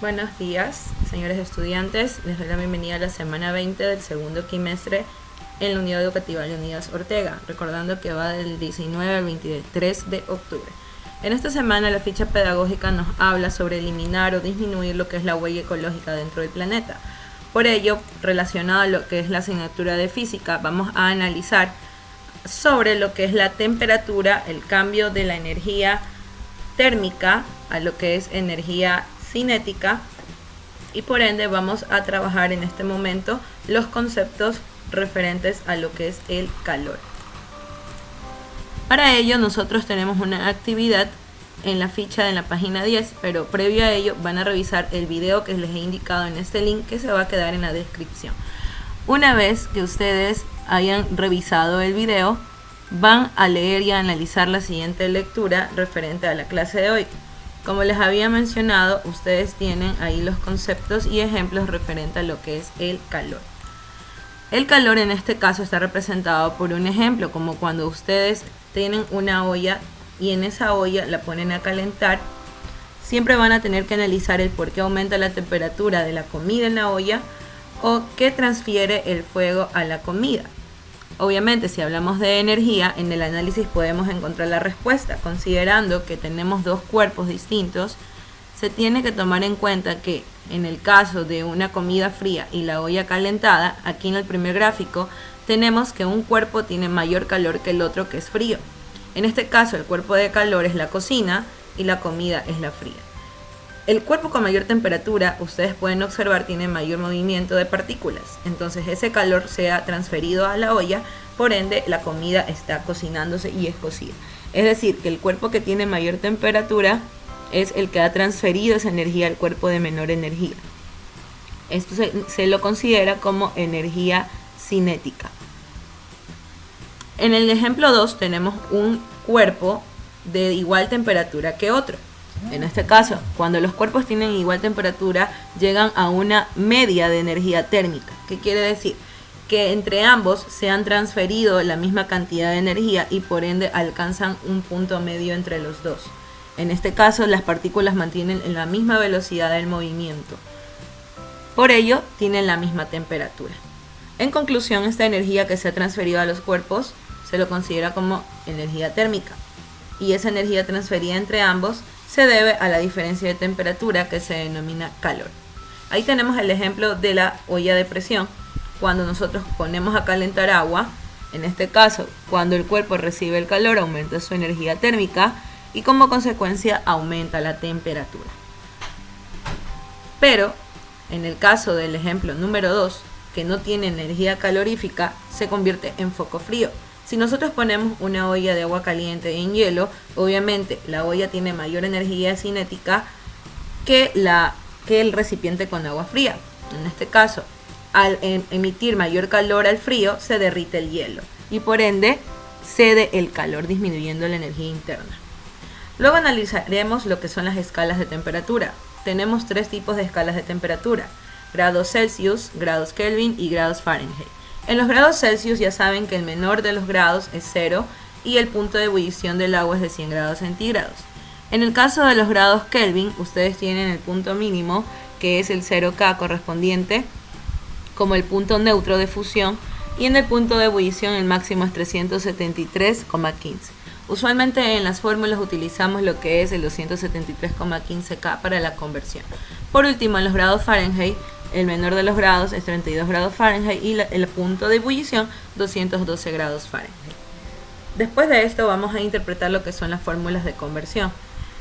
Buenos días, señores estudiantes. Les doy la bienvenida a la semana 20 del segundo quimestre en la Unidad Educativa Leonidas Ortega, recordando que va del 19 al 23 de octubre. En esta semana la ficha pedagógica nos habla sobre eliminar o disminuir lo que es la huella ecológica dentro del planeta. Por ello, relacionado a lo que es la asignatura de física, vamos a analizar sobre lo que es la temperatura, el cambio de la energía térmica a lo que es energía cinética, y por ende vamos a trabajar en este momento los conceptos referentes a lo que es el calor. Para ello nosotros tenemos una actividad en la ficha de la página 10, pero previo a ello van a revisar el video que les he indicado en este link que se va a quedar en la descripción. Una vez que ustedes hayan revisado el video, van a leer y a analizar la siguiente lectura referente a la clase de hoy. Como les había mencionado, ustedes tienen ahí los conceptos y ejemplos referentes a lo que es el calor. El calor en este caso está representado por un ejemplo, como cuando ustedes tienen una olla y en esa olla la ponen a calentar. Siempre van a tener que analizar el por qué aumenta la temperatura de la comida en la olla o qué transfiere el fuego a la comida. Obviamente, si hablamos de energía, en el análisis podemos encontrar la respuesta. Considerando que tenemos dos cuerpos distintos, se tiene que tomar en cuenta que en el caso de una comida fría y la olla calentada, aquí en el primer gráfico, tenemos que un cuerpo tiene mayor calor que el otro que es frío. En este caso, el cuerpo de calor es la cocina y la comida es la fría. El cuerpo con mayor temperatura, ustedes pueden observar, tiene mayor movimiento de partículas. Entonces ese calor se ha transferido a la olla, por ende la comida está cocinándose y es cocida. Es decir, que el cuerpo que tiene mayor temperatura es el que ha transferido esa energía al cuerpo de menor energía. Esto se lo considera como energía cinética. En el ejemplo 2 tenemos un cuerpo de igual temperatura que otro. En este caso, cuando los cuerpos tienen igual temperatura, llegan a una media de energía térmica. ¿Qué quiere decir? Que entre ambos se han transferido la misma cantidad de energía y por ende alcanzan un punto medio entre los dos. En este caso, las partículas mantienen la misma velocidad del movimiento. Por ello, tienen la misma temperatura. En conclusión, esta energía que se ha transferido a los cuerpos se lo considera como energía térmica. Y esa energía transferida entre ambos se debe a la diferencia de temperatura que se denomina calor. Ahí tenemos el ejemplo de la olla de presión. Cuando nosotros ponemos a calentar agua, en este caso, cuando el cuerpo recibe el calor, aumenta su energía térmica y como consecuencia aumenta la temperatura. Pero, en el caso del ejemplo número 2, que no tiene energía calorífica, se convierte en foco frío. Si nosotros ponemos una olla de agua caliente en hielo, obviamente la olla tiene mayor energía cinética que el recipiente con agua fría. En este caso, al emitir mayor calor al frío, se derrite el hielo y por ende cede el calor, disminuyendo la energía interna. Luego analizaremos lo que son las escalas de temperatura. Tenemos tres tipos de escalas de temperatura: grados Celsius, grados Kelvin y grados Fahrenheit. En los grados Celsius ya saben que el menor de los grados es 0 y el punto de ebullición del agua es de 100 grados centígrados. En el caso de los grados Kelvin, ustedes tienen el punto mínimo, que es el 0K correspondiente, como el punto neutro de fusión, y en el punto de ebullición el máximo es 373,15. Usualmente en las fórmulas utilizamos lo que es el 273,15K para la conversión. Por último, en los grados Fahrenheit, el menor de los grados es 32 grados Fahrenheit y el punto de ebullición 212 grados Fahrenheit. Después de esto vamos a interpretar lo que son las fórmulas de conversión.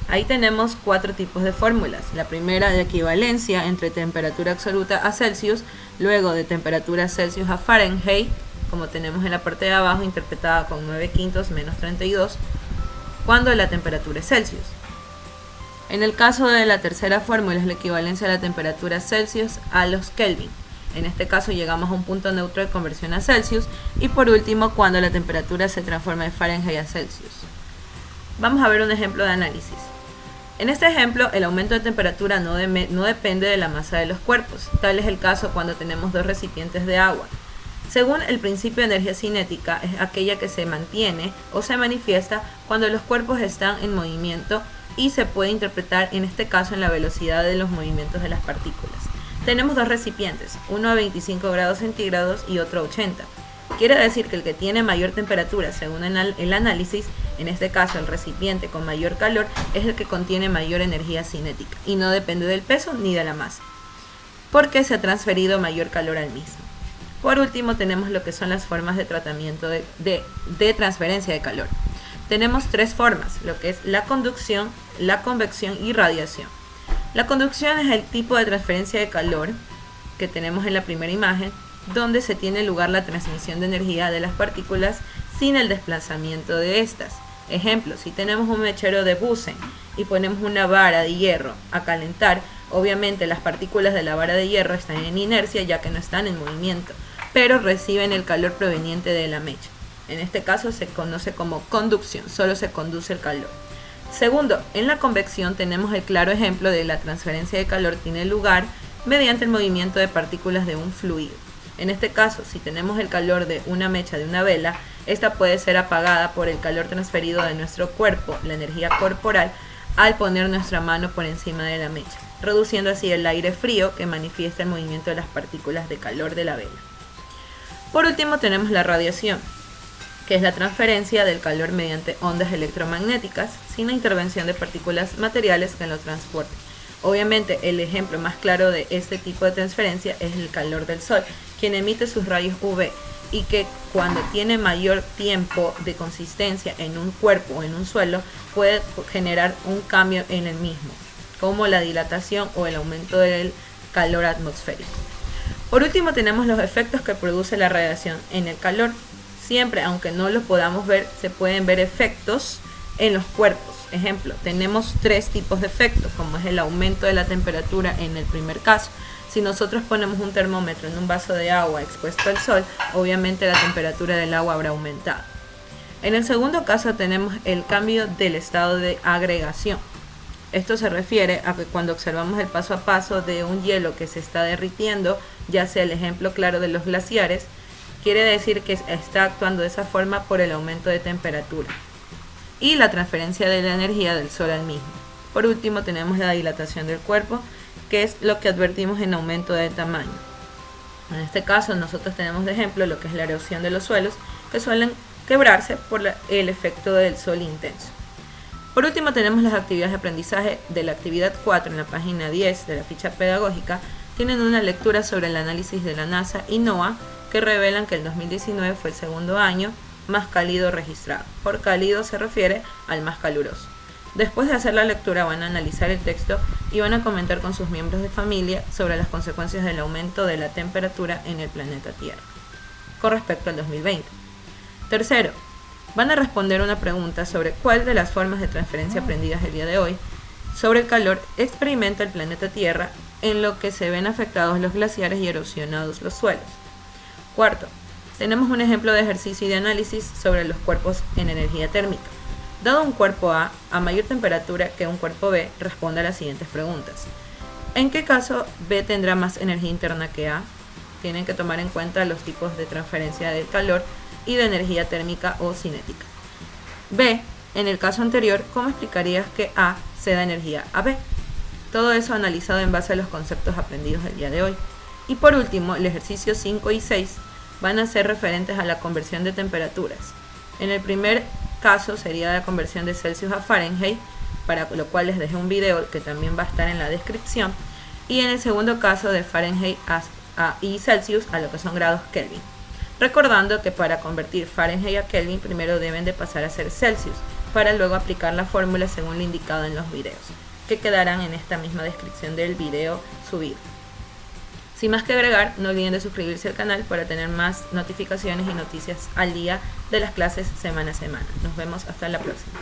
Ahí tenemos cuatro tipos de fórmulas. La primera, de equivalencia entre temperatura absoluta a Celsius, luego de temperatura Celsius a Fahrenheit, como tenemos en la parte de abajo, interpretada con 9/5 menos 32, cuando la temperatura es Celsius. En el caso de la tercera fórmula es la equivalencia a la temperatura Celsius a los Kelvin. En este caso llegamos a un punto neutro de conversión a Celsius. Y por último, cuando la temperatura se transforma de Fahrenheit a Celsius. Vamos a ver un ejemplo de análisis. En este ejemplo, el aumento de temperatura no depende de la masa de los cuerpos. Tal es el caso cuando tenemos dos recipientes de agua. Según el principio de energía cinética, es aquella que se mantiene o se manifiesta cuando los cuerpos están en movimiento y se puede interpretar en este caso en la velocidad de los movimientos de las partículas. Tenemos dos recipientes, uno a 25 grados centígrados y otro a 80. Quiere decir que el que tiene mayor temperatura según el análisis, en este caso el recipiente con mayor calor, es el que contiene mayor energía cinética y no depende del peso ni de la masa, porque se ha transferido mayor calor al mismo. Por último tenemos lo que son las formas de tratamiento de transferencia de calor. Tenemos tres formas, lo que es la conducción, la convección y radiación. La conducción es el tipo de transferencia de calor que tenemos en la primera imagen, donde se tiene lugar la transmisión de energía de las partículas sin el desplazamiento de estas. Ejemplo, si tenemos un mechero de Bunsen y ponemos una vara de hierro a calentar, obviamente las partículas de la vara de hierro están en inercia ya que no están en movimiento, pero reciben el calor proveniente de la mecha. En este caso se conoce como conducción, solo se conduce el calor. Segundo, en la convección tenemos el claro ejemplo de la transferencia de calor tiene lugar mediante el movimiento de partículas de un fluido. En este caso, si tenemos el calor de una mecha de una vela, esta puede ser apagada por el calor transferido de nuestro cuerpo, la energía corporal, al poner nuestra mano por encima de la mecha, reduciendo así el aire frío que manifiesta el movimiento de las partículas de calor de la vela. Por último tenemos la radiación, que es la transferencia del calor mediante ondas electromagnéticas sin la intervención de partículas materiales que lo transporten. Obviamente el ejemplo más claro de este tipo de transferencia es el calor del sol, quien emite sus rayos UV y que cuando tiene mayor tiempo de consistencia en un cuerpo o en un suelo puede generar un cambio en el mismo, como la dilatación o el aumento del calor atmosférico. Por último tenemos los efectos que produce la radiación en el calor. Siempre, aunque no los podamos ver, se pueden ver efectos en los cuerpos. Ejemplo, tenemos tres tipos de efectos, como es el aumento de la temperatura en el primer caso. Si nosotros ponemos un termómetro en un vaso de agua expuesto al sol, obviamente la temperatura del agua habrá aumentado. En el segundo caso tenemos el cambio del estado de agregación. Esto se refiere a que cuando observamos el paso a paso de un hielo que se está derritiendo, ya sea el ejemplo claro de los glaciares, quiere decir que está actuando de esa forma por el aumento de temperatura y la transferencia de la energía del sol al mismo. Por último tenemos la dilatación del cuerpo, que es lo que advertimos en aumento de tamaño. En este caso nosotros tenemos de ejemplo lo que es la erosión de los suelos, que suelen quebrarse por el efecto del sol intenso. Por último tenemos las actividades de aprendizaje de la actividad 4 en la página 10 de la ficha pedagógica. Tienen una lectura sobre el análisis de la NASA y NOAA que revelan que el 2019 fue el segundo año más cálido registrado. Por cálido se refiere al más caluroso. Después de hacer la lectura van a analizar el texto y van a comentar con sus miembros de familia sobre las consecuencias del aumento de la temperatura en el planeta Tierra con respecto al 2020. Tercero, van a responder una pregunta sobre cuál de las formas de transferencia aprendidas el día de hoy sobre el calor experimenta el planeta Tierra en lo que se ven afectados los glaciares y erosionados los suelos. Cuarto, tenemos un ejemplo de ejercicio y de análisis sobre los cuerpos en energía térmica. Dado un cuerpo A mayor temperatura que un cuerpo B, responde a las siguientes preguntas. ¿En qué caso B tendrá más energía interna que A? Tienen que tomar en cuenta los tipos de transferencia del calor y de energía térmica o cinética. B, en el caso anterior, ¿cómo explicarías que A se da energía a B? Todo eso analizado en base a los conceptos aprendidos el día de hoy. Y por último, el ejercicio 5 y 6 van a ser referentes a la conversión de temperaturas. En el primer caso sería la conversión de Celsius a Fahrenheit, para lo cual les dejé un video que también va a estar en la descripción. Y en el segundo caso de Fahrenheit y Celsius a lo que son grados Kelvin. Recordando que para convertir Fahrenheit a Kelvin primero deben de pasar a ser Celsius, para luego aplicar la fórmula según lo indicado en los videos, que quedarán en esta misma descripción del video subido. Sin más que agregar, no olviden de suscribirse al canal para tener más notificaciones y noticias al día de las clases semana a semana. Nos vemos hasta la próxima.